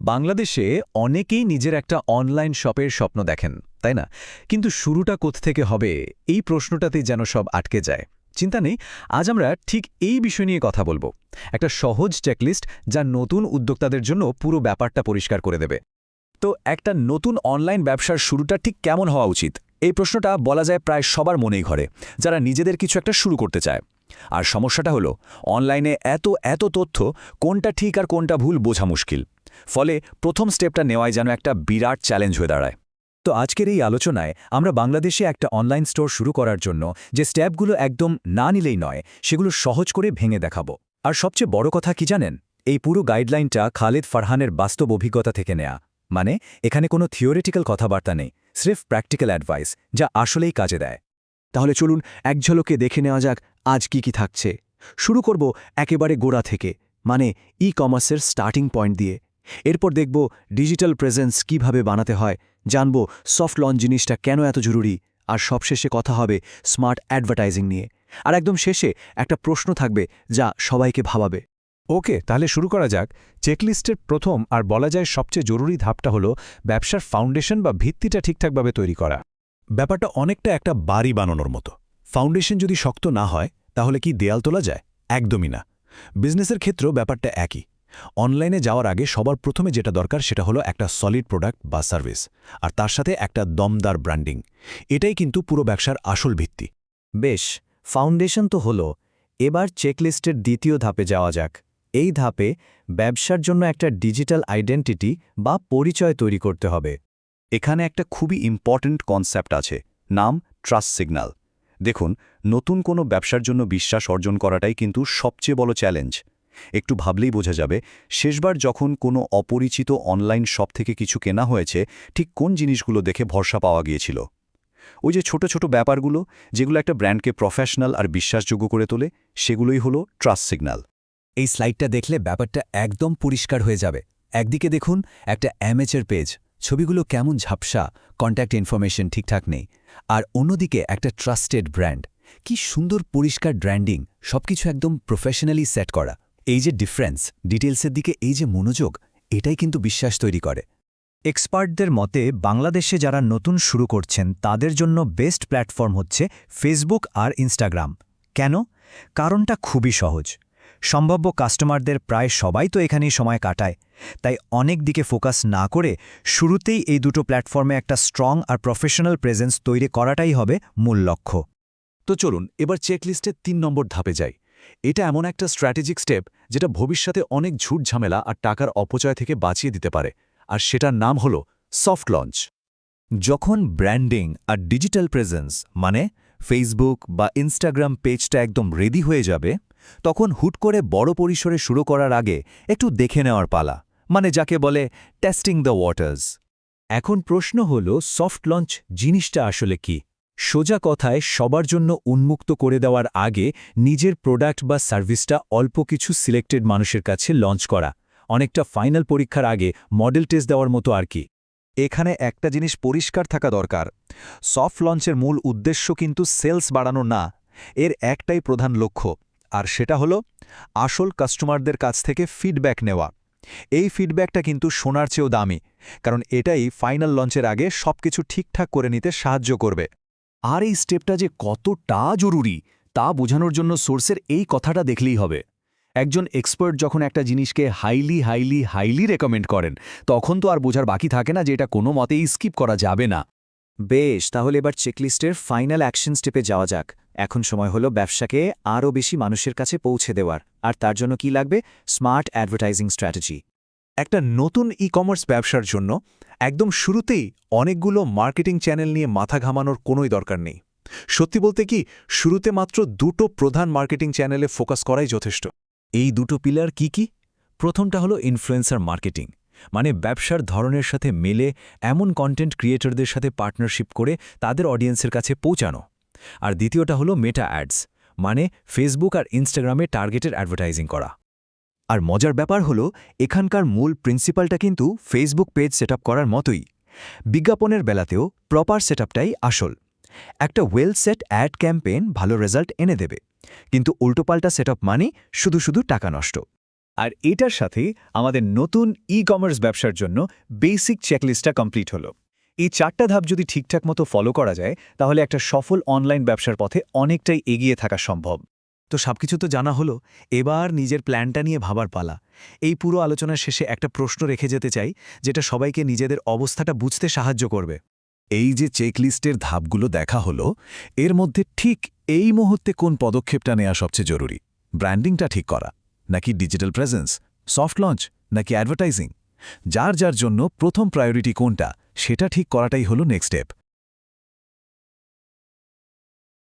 বাংলাদেশে অনেকেই নিজের একটা অনলাইন শপের স্বপ্ন দেখেন, তাই না? কিন্তু শুরুটা কোত্থেকে হবে, এই প্রশ্নটাতেই যেন সব আটকে যায়। চিন্তা নেই, আজ আমরা ঠিক এই বিষয় নিয়ে কথা বলবো। একটা সহজ চেকলিস্ট যা নতুন উদ্যোক্তাদের জন্য পুরো ব্যাপারটা পরিষ্কার করে দেবে। তো একটা নতুন অনলাইন ব্যবসার শুরুটা ঠিক কেমন হওয়া উচিত, এই প্রশ্নটা বলা যায় প্রায় সবার মনেই ঘরে, যারা নিজেদের কিছু একটা শুরু করতে চায়। আর সমস্যাটা হলো, অনলাইনে এত এত তথ্য, কোনটা ঠিক আর কোনটা ভুল বোঝা মুশকিল। ফলে প্রথম স্টেপটা নেওয়াই যেন একটা বিরাট চ্যালেঞ্জ হয়ে দাঁড়ায়। তো আজকের এই আলোচনায় আমরা বাংলাদেশে একটা অনলাইন স্টোর শুরু করার জন্য যে স্টেপগুলো একদম না নিলেই নয়, সেগুলো সহজ করে ভেঙে দেখাবো। আর সবচেয়ে বড় কথা কি জানেন, এই পুরো গাইডলাইনটা খালিদ ফারহানের বাস্তব অভিজ্ঞতা থেকে নেয়া। মানে এখানে কোনো থিওরিটিক্যাল কথাবার্তা নেই, স্রেফ প্র্যাকটিক্যাল অ্যাডভাইস, যা আসলেই কাজে দেয়। তাহলে চলুন এক ঝলকে দেখে নেওয়া যাক আজ কি থাকছে। শুরু করব একেবারে গোড়া থেকে, মানে ই কমার্সের স্টার্টিং পয়েন্ট দিয়ে। এরপর দেখব ডিজিটাল প্রেজেন্স কিভাবে বানাতে হয়, জানব সফট লঞ্চ জিনিসটা কেন এত জরুরি, আর সবশেষে কথা হবে স্মার্ট অ্যাডভার্টাইজিং নিয়ে। আর একদম শেষে একটা প্রশ্ন থাকবে যা সবাইকে ভাবাবে। ওকে, তাহলে শুরু করা যাক। চেকলিস্টের প্রথম আর বলা যায় সবচেয়ে জরুরি ধাপটা হলো ব্যবসার ফাউন্ডেশন বা ভিত্তিটা ঠিকঠাকভাবে তৈরি করা। ব্যাপারটা অনেকটা একটা বাড়ি বানানোর মতো। ফাউন্ডেশন যদি শক্ত না হয়, তাহলে কি দেয়াল তোলা যায়? একদমই না। বিজনেসের ক্ষেত্রেও ব্যাপারটা একই। অনলাইনে যাওয়ার আগে সবার প্রথমে যেটা দরকার সেটা হলো একটা সলিড প্রোডাক্ট বা সার্ভিস, আর তার সাথে একটা দমদার ব্র্যান্ডিং। এটাই কিন্তু পুরো ব্যবসার আসল ভিত্তি। বেশ, ফাউন্ডেশন তো হলো। এবার চেকলিস্টের দ্বিতীয় ধাপে যাওয়া যাক। এই ধাপে ব্যবসার জন্য একটা ডিজিটাল আইডেন্টিটি বা পরিচয় তৈরি করতে হবে। এখানে একটা খুবই ইম্পর্ট্যান্ট কনসেপ্ট আছে, নাম ট্রাস্ট সিগন্যাল। দেখুন, নতুন কোনো ব্যবসার জন্য বিশ্বাস অর্জন করাটাই কিন্তু সবচেয়ে বড় চ্যালেঞ্জ। একটু ভাবলেই বোঝা যাবে, শেষবার যখন কোনো অপরিচিত অনলাইন শপ থেকে কিছু কেনা হয়েছে, ঠিক কোন জিনিসগুলো দেখে ভরসা পাওয়া গিয়েছিল। ওই যে ছোট ছোট ব্যাপারগুলো, যেগুলো একটা ব্র্যান্ডকে প্রফেশনাল আর বিশ্বাসযোগ্য করে তোলে, সেগুলোই হলো ট্রাস্ট সিগন্যাল। এই স্লাইডটা দেখলে ব্যাপারটা একদম পরিষ্কার হয়ে যাবে। একদিকে দেখুন একটা অ্যামেচার পেজ, ছবিগুলো কেমন ঝাপসা, কন্ট্যাক্ট ইনফরমেশন ঠিকঠাক নেই। আর অন্যদিকে একটা ট্রাস্টেড ব্র্যান্ড, কি সুন্দর পরিষ্কার ব্র্যান্ডিং, সবকিছু একদম প্রফেশনালি সেট করা। এই যে ডিফারেন্স, ডিটেলসের দিকে এই যে মনোযোগ, এটাই কিন্তু বিশ্বাস তৈরি করে। এক্সপার্টদের মতে বাংলাদেশে যারা নতুন শুরু করছেন তাদের জন্য বেস্ট প্ল্যাটফর্ম হচ্ছে ফেসবুক আর ইনস্টাগ্রাম। কেন? কারণটা খুবই সহজ। সম্ভাব্য কাস্টমারদের প্রায় সবাই তো এখানেই সময় কাটায়। তাই অনেক দিকে ফোকাস না করে শুরুতেই এই দুটো প্ল্যাটফর্মে একটা স্ট্রং আর প্রফেশনাল প্রেজেন্স তৈরি করাটাই হবে মূল লক্ষ্য। তো চলুন এবার চেকলিস্টের ৩ নম্বর ধাপে যাই। এটা এমন একটা স্ট্র্যাটেজিক স্টেপ যেটা ভবিষ্যতে অনেক ঝুট ঝামেলা আর টাকার অপচয় থেকে বাঁচিয়ে দিতে পারে, আর সেটার নাম হলো সফট লঞ্চ। যখন ব্র্যান্ডিং আর ডিজিটাল প্রেজেন্স, মানে ফেসবুক বা ইনস্টাগ্রাম পেজটা একদম রেডি হয়ে যাবে, তখন হুট করে বড় পরিসরে শুরু করার আগে একটু দেখে নেওয়ার পালা, মানে যাকে বলে টেস্টিং দ্য ওয়াটার্স। এখন প্রশ্ন হল, সফট লঞ্চ জিনিসটা আসলে কি? সোজা কথায় সবার জন্য উন্মুক্ত করে দেওয়ার আগে নিজের প্রোডাক্ট বা সার্ভিসটা অল্প কিছু সিলেক্টেড মানুষের কাছে লঞ্চ করা, অনেকটা ফাইনাল পরীক্ষার আগে মডেল টেস্ট দেওয়ার মতো আর কি। এখানে একটা জিনিস পরিষ্কার থাকা দরকার, সফট লঞ্চের মূল উদ্দেশ্য কিন্তু সেলস বাড়ানো না। এর একটাই প্রধান লক্ষ্য, আর সেটা হলো আসল কাস্টমারদের কাছ থেকে ফিডব্যাক নেওয়া। এই ফিডব্যাকটা কিন্তু সোনার চেয়েও দামি, কারণ এটাই ফাইনাল লঞ্চের আগে সবকিছু ঠিকঠাক করে নিতে সাহায্য করবে। আর এই স্টেপটা যে কতটা জরুরি তা বোঝানোর জন্য সোর্সের এই কথাটা দেখলেই হবে। একজন এক্সপার্ট যখন একটা জিনিসকে হাইলি হাইলি হাইলি রেকমেন্ড করেন, তখন তো আর বোঝার বাকি থাকে না যে এটা কোনো মতেই স্কিপ করা যাবে না। বেশ, তাহলে এবার চেকলিস্টের ফাইনাল অ্যাকশন স্টেপে যাওয়া যাক। এখন সময় হলো ব্যবসাকে আরও বেশি মানুষের কাছে পৌঁছে দেওয়ার, আর তার জন্য কি লাগবে? Smart advertising strategy. একটা নতুন ই কমার্স ব্যবসার জন্য একদম শুরুতেই অনেকগুলো মার্কেটিং চ্যানেল নিয়ে মাথা ঘামানোর কোনোই দরকার নেই। সত্যি বলতে কি, শুরুতে মাত্র দুটো প্রধান মার্কেটিং চ্যানেলে ফোকাস করাই যথেষ্ট। এই দুটো পিলার কি কি? প্রথমটা হলো ইনফ্লুয়েন্সার মার্কেটিং, মানে ব্যবসার ধরনের সাথে মেলে এমন কন্টেন্ট ক্রিয়েটরদের সাথে পার্টনারশিপ করে তাদের অডিয়েন্সের কাছে পৌঁছানো। আর দ্বিতীয়টা হলো মেটা অ্যাডস, মানে ফেসবুক আর ইনস্টাগ্রামে টার্গেটেড অ্যাডভার্টাইজিং করা। আর মজার ব্যাপার হলো, এখানকার মূল প্রিন্সিপালটা কিন্তু ফেসবুক পেজ সেটআপ করার মতোই। বিজ্ঞাপনের বেলাতেও প্রপার সেটআপটাই আসল। একটা ওয়েল সেট অ্যাড ক্যাম্পেইন ভালো রেজাল্ট এনে দেবে, কিন্তু উল্টোপাল্টা সেটআপ মানে শুধু শুধু টাকা নষ্ট। আর এটার সাথেই আমাদের নতুন ই-কমার্স ব্যবসার জন্য বেসিক চেকলিস্টটা কমপ্লিট হলো। এই 4টা ধাপ যদি ঠিকঠাক মতো ফলো করা যায় তাহলে একটা সফল অনলাইন ব্যবসার পথে অনেকটাই এগিয়ে থাকা সম্ভব। তো সবকিছু তো জানা হলো, এবার নিজের প্ল্যানটা নিয়ে ভাবার পালা। এই পুরো আলোচনার শেষে একটা প্রশ্ন রেখে যেতে চাই, যেটা সবাইকে নিজেদের অবস্থাটা বুঝতে সাহায্য করবে। এই যে চেকলিস্টের ধাপগুলো দেখা হলো, এর মধ্যে ঠিক এই মুহূর্তে কোন পদক্ষেপটা নেওয়া সবচেয়ে জরুরি? ব্র্যান্ডিংটা ঠিক করা, নাকি ডিজিটাল প্রেজেন্স, সফট লঞ্চ, নাকি অ্যাডভার্টাইজিং? যার জন্য প্রথম প্রায়োরিটি কোনটা, সেটা ঠিক করাটাই হলো নেক্সট স্টেপ।